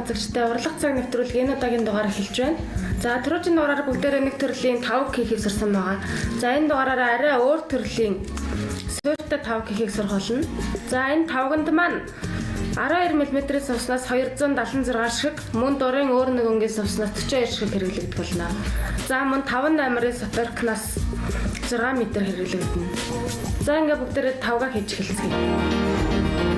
үзэгчдээ урлах цаг нэвтрүүлгийн энэ удаагийн дугаар эхэлж байна. За түрүүчийн дугаараар бүгдээрээ нэг төрлийн тавг хийхийг сурсан байгаа. За энэ дугаараараа арай өөр төрлийн суурьтай тавг хийхийг сурах болно. За энэ тавганд маань 12 мм-ийн сувснаас 276 шиг, мөн дурын өөр нэг өнгийн сувснаас 42 шиг хэрэглэгдэх болно. За мөн 5-8-ын сатаркнаас 6 м хэрэглэгдэнэ. За ингээ бүгдээрээ тавгаа хийж эхэлцгээе.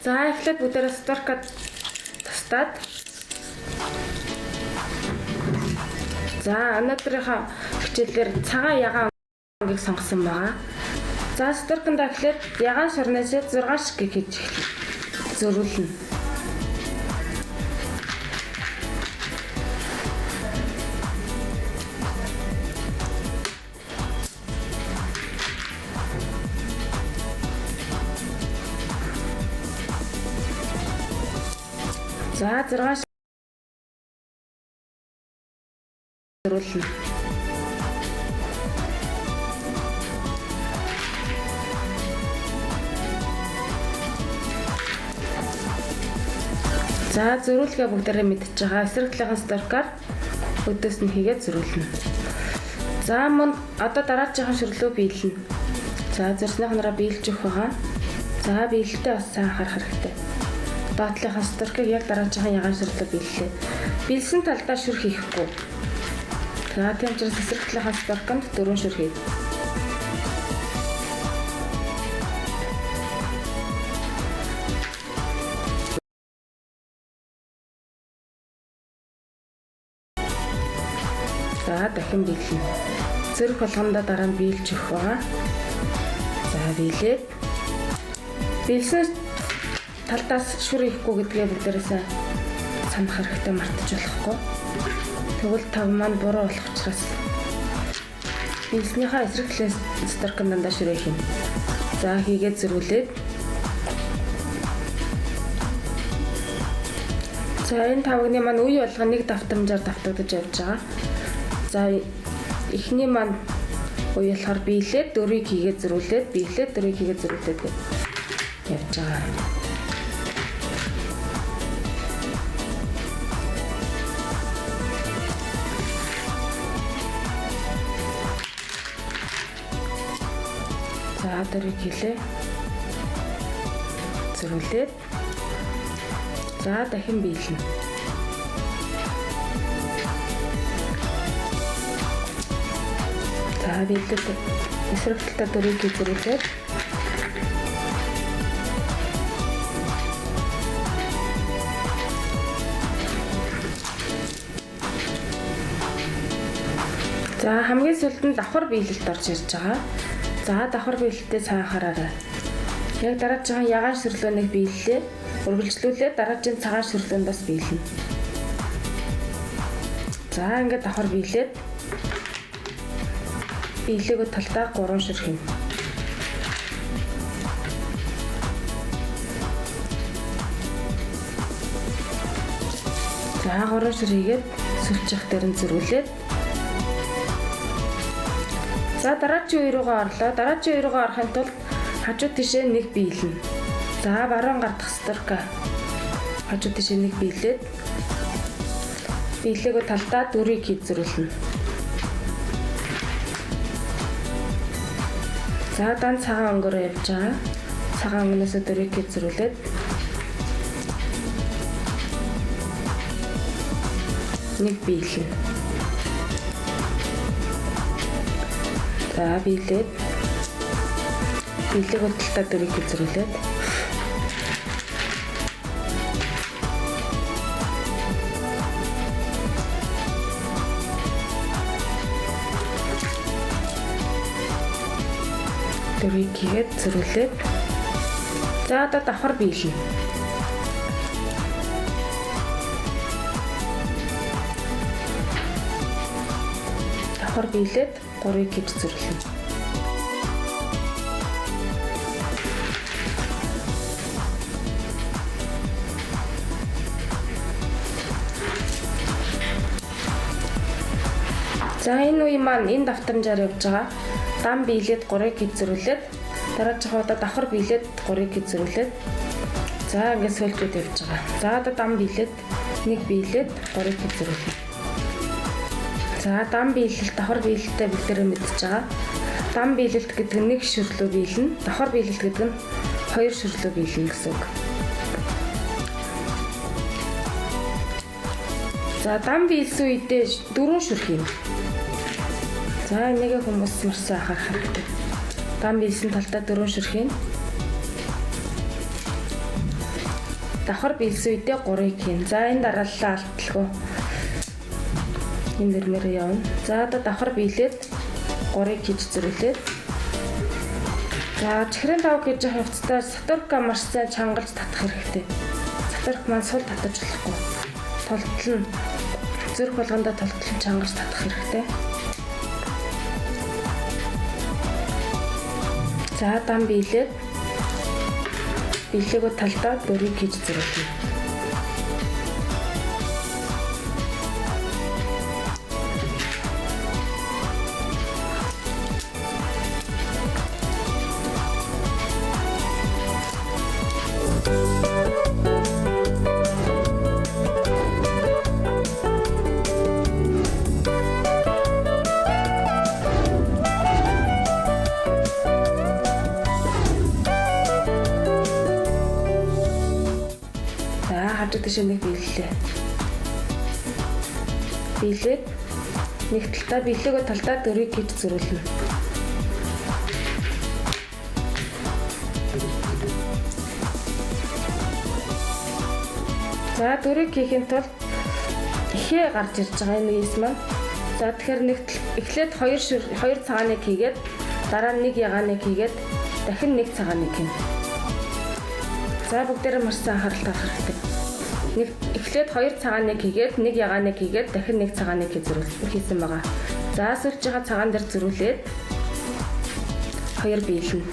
За эхлээд бүгдээрээ сатаркад тастаад. За өнөөдрийнхөө хичээлээр цагаан ягаан өнгийг сонгосон байгаа. За сатарканд эхлээд ягаан шорноос 6 шиг хийж зөрүүлнэ. За 6 зөрүүлнэ. За зөрүүлгээ бүгдээрээ мэдчихэж байгаа. Эсрэг талынхаа сатаркаар өдөөс нь хийгээд зөрүүлнэ. За мөн одоо дараагийн шүрлөө биелнэ. За зөрснийхнараа биелж өгөх байгаа. За биелэлтээ бас сайн анхаарах хэрэгтэй. Доотлынхаа сатаркыг яг дараагийн ягаан шүрлөө биеллээ. Биелсэн талдаа шүр хийхгүй. За тийм учраас эсрэг талынхаа сатарканд 4 шүр хий. За дахин биелнэ. Зэрэг болгондоо дараа нь биелж өгөх байгаа. За биелээд биелсэн талдаас шүр хийхгүй гэдгээ бүгдээрээ санах хэрэгтэй, мартаж болохгүй. Тэгвэл тав маань буруу болох учраас биелснийхаа эсрэг талын сатарканд дандаа шүр хийх юм. За хийгээд зөрүүлээд. За энэ тавгны маань үе болгоо нэг давтамжаар давтагдаж явж байгаа. За эхний маань үе болохоор биелээд дөрвийг хийгээд зөрүүлээд, биелээд дөрвийг хийгээд зөрүүлээд явж байгаа. За дөрвийг хийлээ. Зөрүүлээд. За дахин биелнэ. За биелээд эсрэг талдаа дөрвийг зөрүүлээд. За хамгийн сүүлд нь давхар биелэлд орж ирж байгаа. За давхар биелэлтээ сайн анхаараарай. Яг дараагийн ягаан шүрлөөнийг биеллээ. Үргэлжлүүлээд дараагийн цагаан шүрлөөнд бас биелнэ. За ингээд давхар биелээд биелээгөө талдаа 3 шүр хийнэ. За 3 шүр хийгээд сүлжих дээр нь зөрүүлээд. За дараагийн үе рүүгээ орлоо. Дараагийн үе рүүгээ орохын тулд хажуу тишээ нэг биелнэ. За баруун гар дахь сатарка хажуу тишээ нэг биелээд биелээгөө талдаа дөрвийг хийж зөрүүлнэ. За дан цагаан өнгөөр явж байгаа. Цагаан өнгнөөс дөрвийг хийж зөрүүлээд. Нэг биелнэ. За биелээд биелээгөө талдаа дөрвийг хийж зөрүүлээд. Дөрвийг хийгээд зөрүүлээд. За одоо давхар биелнэ. Давхар биелээд дөрвийг хийж зөрлөнө. За энэ үе маань энэ давтамжаар явж байгаа. Дан биелээд 3-ыг хэзрүүлээд дараачих удаа давхар биелээд 3-ыг хэзрүүлээд за ингээд сольжууд явж байгаа. За одоо дан биелээд 1 биелээд 3-ыг хэзрүүлээ. За дан биелэлт давхар биелэлтээ бүгдээрээ мэдчихэж байгаа. Дан биелэлт гэдэг нь 1 шүрлөө биелнэ. Давхар биелэлт гэдэг нь 2 шүрлөө биелнэ гэсэн үг. За дан биелсэн үедээ 4 шүрх юм. За энийг хүмүүс марсан анхаарах хэрэгтэй. Дан биелсэн талдаа 4 шүрх юм. Давхар биелсэн үедээ 3-ыг хийн. За энэ дарааллаа алдталгүй. Энэ нэрмээр явна. За одоо давхар биелээд 3-ыг хийж зэрүүлээд. За чихрийн давх гэж явах хэвчээ сатурка маш сайн чангалж татах хэрэгтэй. Сатурк маань сул татаж болохгүй. Толтол нь зүрх болгондоо толтол нь чангарч татах хэрэгтэй. За дан биелээд биелээгөө талдаа 4-ыг хийж зэрүүлнэ. Дэшээ нэг биеллээ. Биелээд нэг талдаа биелээгөө талдаа 4-ыг хийж зөрүүлнэ. За 4-ыг хийхин тулд ихээ гарч ирж байгаа энэ үеэс маань. За тэгэхээр нэг эхлээд 2 цагааныг хийгээд дараа нь 1 ягааныг хийгээд дахин 1 цагааныг хийнэ. За бүгдээрээ маш сайн анхаарал тавих хэрэгтэй. Эхлээд 2 цагааныг хийгээд 1 ягааныг хийгээд дахин 1 цагааныг хийсэн байгаа. За сольж байгаа цагаан дээр зөрүүлээд 2 биелнэ.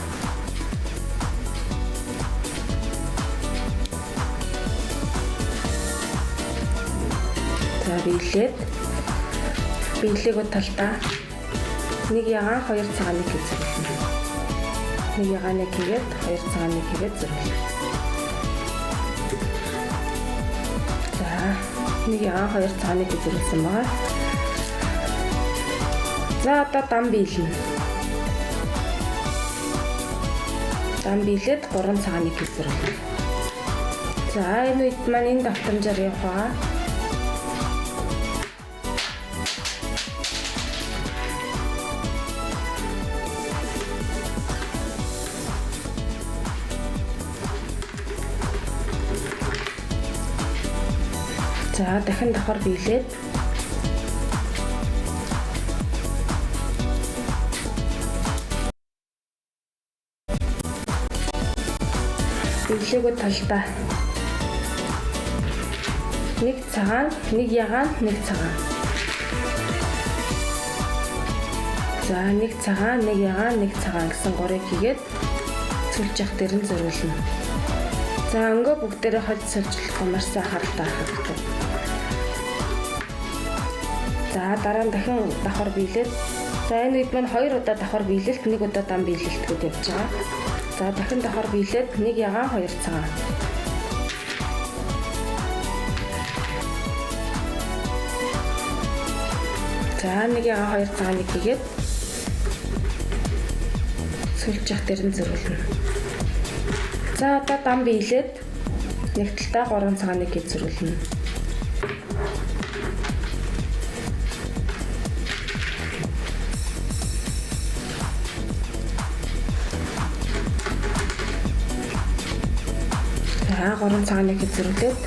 За биелээд биелээгөө талдаа 1 ягаан 2 цагааныг хийсэн. 1 ягааныг хийгээд 2 цагааныг хийгээд зөрүүлнэ. 1 ягаан 2 цагааныг зэрүүлсэн байгаа. За одоо дан биелнэ. Дан биелээд 3 цагааныг зэрүүлнэ. За энэ үед маань энэ давтамжаар явах байгаа. За дахин давхар биелээд биелээгөө талдаа 1 цагаан, 1 ягаан, 1 цагаан. За 1 цагаан, 1 ягаан, 1 цагаан гэсэн 3-ыг хийгээд цөлж явах дээр нь зориулна. За өнгөө бүгдээрээ хольж сольжлох маш сайн харалтаа хэрэгтэй. За дараа нь дахин давхар биелээд за энэ үед маань 2 удаа давхар биелэлт 1 удаа дан биелэлт гэж явж байгаа. За дахин давхар биелээд 1 ягаан 2 цагаан. За 1 ягаан 2 цагааныг хийгээд сольж явах дээр нь зөрүүлнэ. За одоо дан биелээд нэг талдаа 3 цагааныг хийж зөрүүлнэ. За 3 цагааныг хийж зөрүүлээд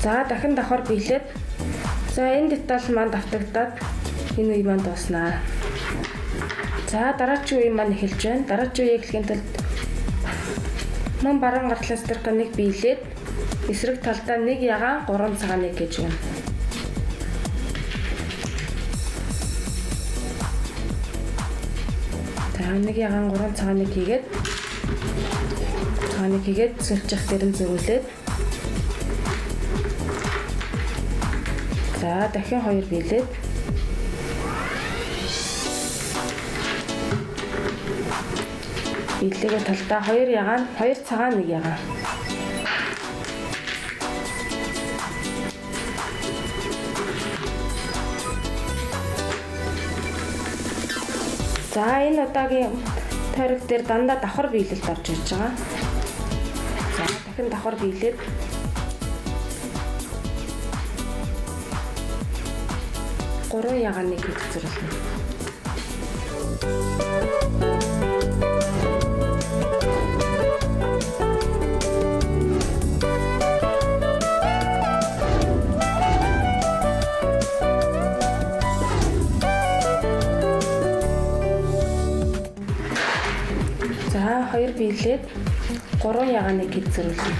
за дахин давхар биелээд за энэ деталь маань давтагдаад энэ үе маань дууснаа. За дараагийн үе маань эхэлж байна. Дараагийн үеийг хэлхийн тулд мөн баруун гартлаас дэрх 1 биелээд эсрэг талдаа 1 ягаан 3 цагааныг гэж байна. За 1 ягаан 3 цагааныг хийгээд сольж явах дээр нь зөрүүлээд за дахин 2 биелээд биелээгөө талдаа 2 ягаан, 2 цагаан 1 ягаан. За энэ удаагийн тойрог дээр дандаа давхар биелэлд орж ирж байгаа. За дахин давхар биелээд 3 ягааныг хийх зорилго. За 2 биелээд 3 ягааныг хийх зорилго.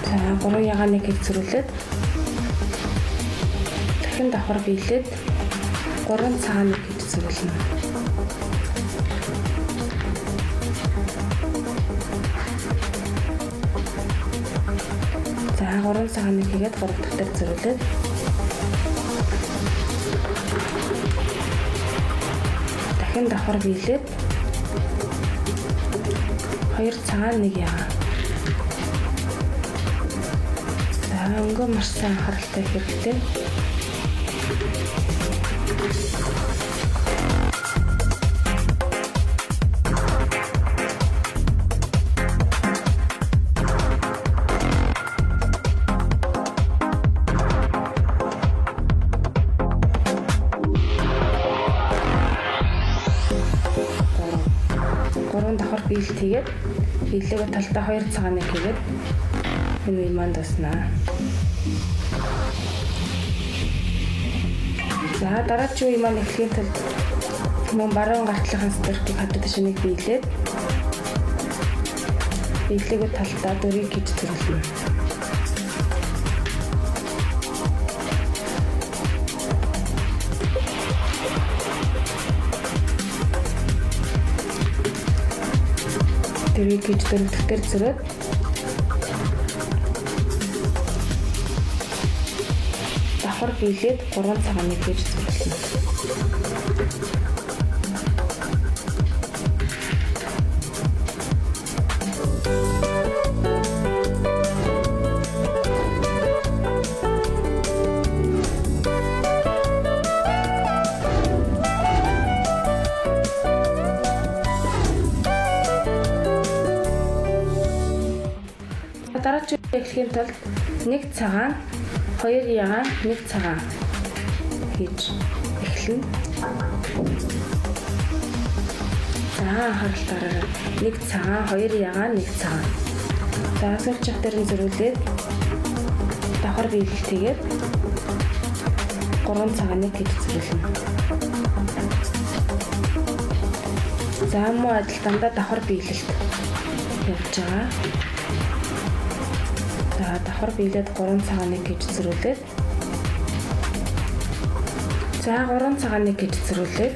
За 3 ягааныг хийх зорилоод дахин давхар биелээд 3 цагааныг хийж зорилно. За 3 цагааныг хийгээд 3 дахь дээр зориулээд дахин давхар биелээд 2 цагаан 1 ягаан. За өнгөө маш сайн анхааралтай хэрэгтэй. Биелэлт хийгээд биелээгөө талдаа 2 цагааныг хийгээд энэ үе маань дуснаа. За дараагийн үе маань эхлэхийн тулд мөн баруун гартлынхаа строкийг хадад шинийг биелээд биелээгөө талдаа 4-ийг хийж зөвлөнө. Тэрийг хийж 4 дахь дээр зөрөөд давхар биелээд 3 цагааныг хийж зөвлөнө. Дараагийн эхлэхийн тулд 1 цагаан, 2 ягаан, 1 цагаан хийж эхэлнэ. За анхааралтаараа 1 цагаан, 2 ягаан, 1 цагаан. За сүүлч хат дээр нь зөрүүлээд давхар биелэлт хийгээд 3 цагааныг хийж зөрүүлнэ. За муу адил дандаа давхар биелэлт явж байгаа. За давхар биелээд 3 цагааныг хийж зөрүүлээд за 3 цагааныг хийж зөрүүлээд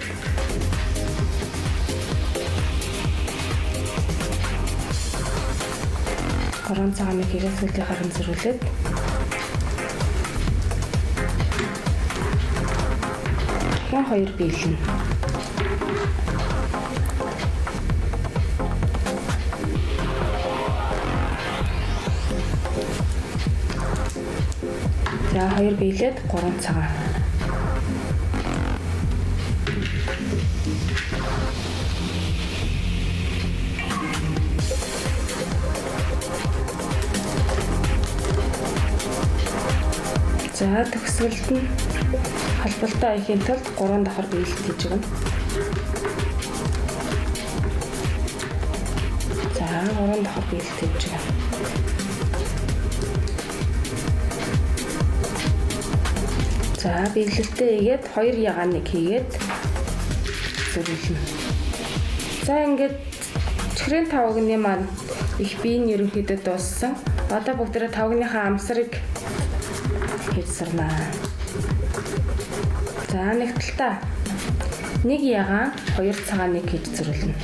гурван цагааныг хийгээд сүүлийн харан зөрүүлээд дахин 2 биелнэ. За 2 биелээд 3 цагаан. За төгсгөлд нь халбалтаа ихийн тулд 3 давхар биелэлт хийж өгнө. За 3 давхар биелэлт хийж өгнө. За биелэлтээ хийгээд 2 ягааныг хийгээд зөрүүлнэ. За ингээд чихрийн тавганы маань их биеийн ерөнхийдөө дууссан. Одоо бүгдээрээ тавгныхаа амсрыг хийж сурнаа. За нэг талдаа 1 ягаан 2 цагааныг хийж зөрүүлнэ.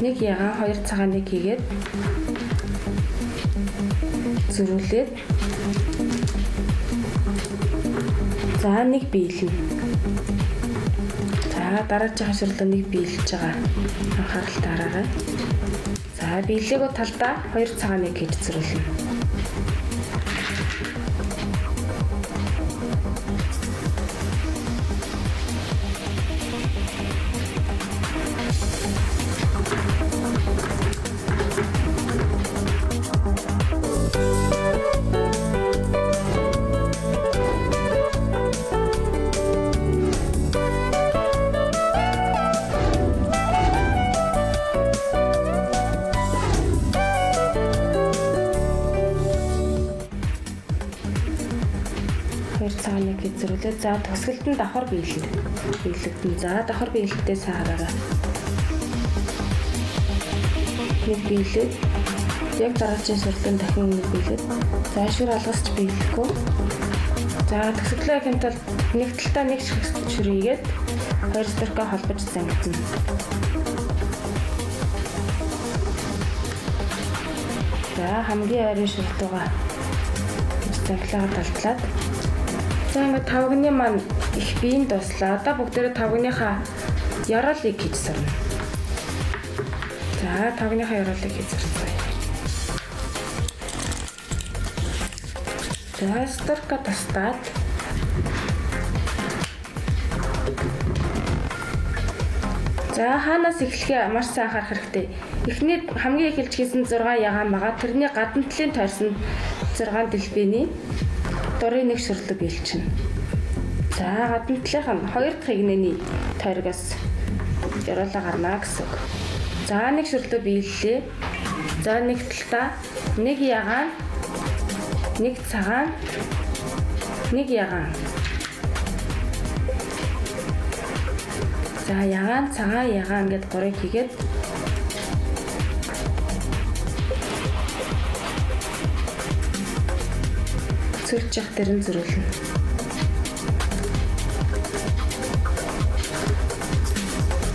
1 ягаан 2 цагааныг хийгээд зөрүүлээд за нэг биелнэ. За дараагийн хаширлаа нэг биелж байгаа. Анхааралтай хараарай. За биелээгөө талдаа 2 цагааныг хийж зөрүүлнэ. Цагааныг хийж зөрүүлээ. За тусгалд нь давхар биелэгдэн. За давхар биелэгдээ саараарай. Нэг биелээд яг дараагийн шүрлэн дахин нэг биелээд за шүр алгасч биелэхгүй. За тусгалаа хийх тул нэг талтаа нэг шүрийгээд 2 стрка холбож зангидна. За хамгийн ойрын шүртугаа зангилаад талтлаад за ингээд тавганы маань их биеийн дуслаа. Одоо бүгдээрээ тавгыныхаа яроолыг хийж сурна. За тавгыныхаа яроолыг хийж сурна. За стрка тастаад за хаанаас эхлэхээ маш сайн анхаарах хэрэгтэй. Эхний хамгийн эхэлж хийсэн 6 ягаан байгаа. Тэрний гадна талын тойрсон 6 дэлбэний дурын нэг шүрлэг биелчихнэ. За гадна талынх нь 2 дахь игнэний тойргоос яроолаа гарнаа гэсэн үг. За нэг шүрлэг биеллээ. За нэг талтаа нэг ягаан, нэг цагаан, нэг ягаан. За ягаан, цагаан, ягаан гэд 3-ыг хийгээд цөлж явах дээр нь зөрүүлнэ.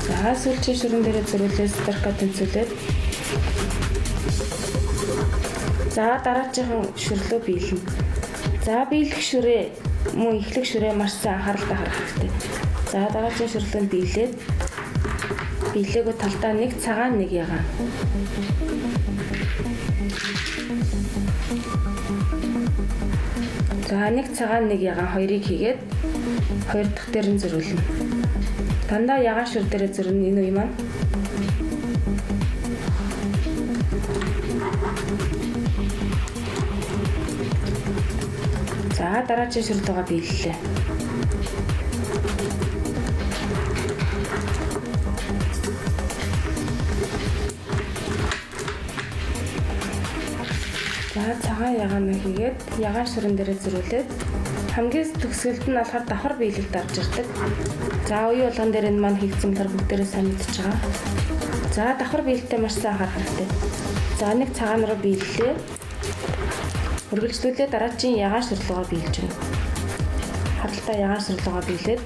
За сүлжээ шүрэн дээрээ зөрүүлээ стрка тэнцүүлээд за дараагийн шүрлөө биелнэ. За биелэх шүрээ мөн эхлэх шүрээ маш сайн анхааралтай харах хэрэгтэй. За дараагийн шүрлөнд биелээд биелээгөө талдаа нэг цагаан нэг ягаан. За нэг цагаан нэг ягаан 2-ыг хийгээд 2 дахь дээр нь зөрүүлнэ. Дандаа ягаан шүр дээрээ зөрнө энэ үе маань. За дараагийн шүрлөөгөө биеллээ. За цагаан ягаан хийгээд ягаан шүрэн дээрээ зөрүүлээд хамгийн төгсгөлд нь болохоор давхар биелэлд орж ирдэг. За үе болгон дээр энэ маань хийгдсэн болохоор бүгдээрээ сайн мэдчихэж байгаа. За давхар биелэлтэй маш сайн анхаарах хэрэгтэй. За нэг цагаан руу биеллээ. Үргэлжлүүлээ дараагийн ягаан шүрлөөгөө биелж байна. Хадалтай ягаан шүрлөөгөө биелээд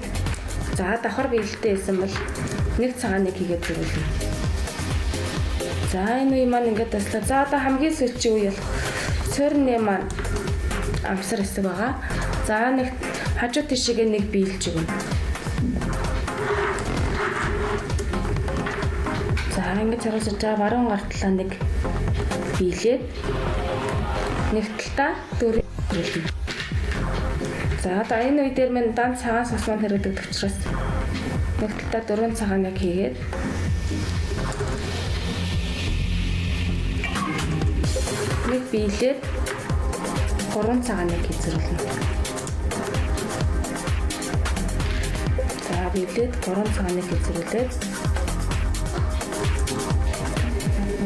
за давхар биелэлтэй байсан бол нэг цагааныг хийгээд зөрүүлнэ. За энэ үе маань ингээд таслаа. За одоо хамгийн сүүлчийн үе болох цорны маань амсар хэсэг байгаа. За нэг хажуу тишээгээ нэг биелж өгнө. За ингээд цараас баруун гартлаа нэг биелээд нэг талтаа 4 биелнэ. За одоо энэ үе дээр минь дан цагаан сос маань хэрэгдэг учраас нэг талтаа 4 цагааныг хийгээд нэг биелээд 3 цагааныг хийцэрлэнэ. За биелээд 3 цагааныг хийцэрлээд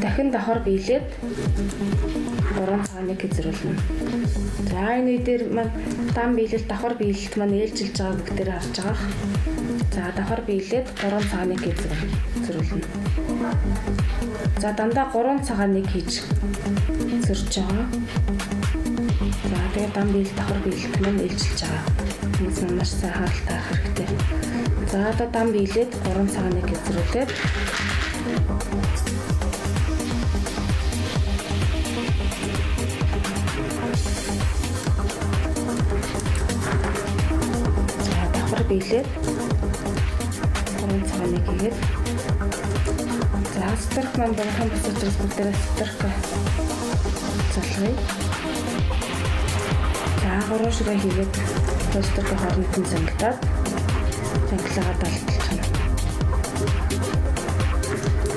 дахин давхар биелээд 3 цагааныг хийцэрлэнэ. За энэ үе дээр маань дан биелэлт давхар биелэлт маань ээлжилж байгааг бүгдээр харж байгаа. За давхар биелээд 3 цагааныг хийцэрлэнэ. За дандаа 3 цагааныг хийж зөрж байгаа. За тэгээд дан биелэлт давхар биелэлт маань ээлжилж байгаа. хүмүүс маш сайн хаалтаа хэрэгтэй. За одоо дан биелээд 3 цагааныг эзрүүлээд давхар биелээд 3 цагааныг хийгээд за строк маань богино бос учраас бүгдээрээ строк залгая. За 3 ширээ хийгээд строкийн хооронд нь зангидаад зангилаагаа далдалж байна.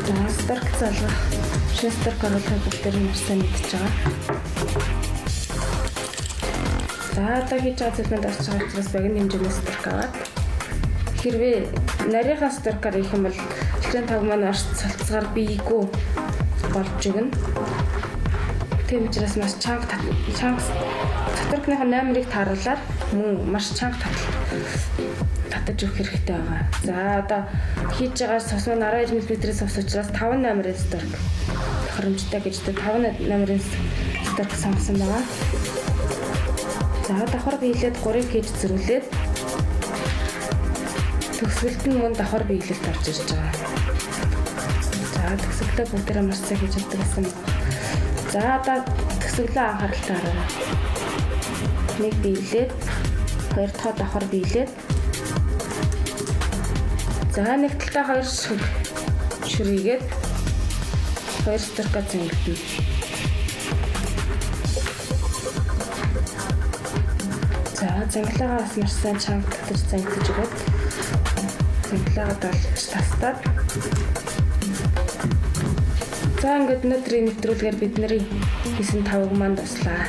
За строк залгах шинэ строк оруулахыг бүгдээр нь сайн мэдчихэж байгаа. За одоо хийж байгаа зүйлүүд орж байгаа учраас багийн хэмжээний строк аваад хэрвээ нарийнхаа строкаар их юм бол член тав маань орч цалцгаар бийгүү болж өгнө. Тийм учраас маш чанга строкныхаа номерыг тааруулаад мөн маш чанга татаж өгөх хэрэгтэй байгаа. За одоо хийж байгаа сос маань 12 мм-ийн сос учраас 5 номерын строк тохиромжтой гэж 5 номерын строк сонгосон байгаа. За давхар биелээд 3-ыг хийж зөрүүлээд төгсгөлд нь мөн давхар биелэлд орж ирж байгаа. За төгсгөлдөө бүгдээрээ маш сайн хийж чаддаг гэсэн. За одоо төгсгөлөө анхааралтай хараа. Нэг биелээд 2 дахь давхар биелээд за нэг талдаа 2 шиг шүрийгээд 2 строкоо зангидна. За зангилаагаа бас маш сайн чанга татаж зангидж өгöd. Зангилаагаа долж тастаад. За ингээд өнөөдрийн нэвтрүүлгээр бидний хийсэн 5-ыг маань дуслаа.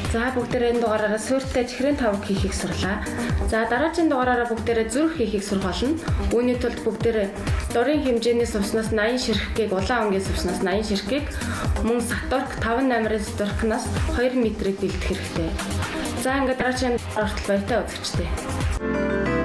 За бүгдээрээ энэ дугаараараа суурьтай чихрийн тавг хийхийг сурлаа. За дараагийн дугаараараа бүгдээрээ зүрх хийхийг сурах болно. Үүний тулд бүгдээрээ дурын хэмжээний сувснаас 80 ширхгийг, улаан өнгийн сувснаас 80 ширхгийг, мөн саторк 5 номерын саторкнаас 2 метрийг бэлдэх хэрэгтэй. За ингээд дараагийн дугаарт баяртай үзэгчтэй.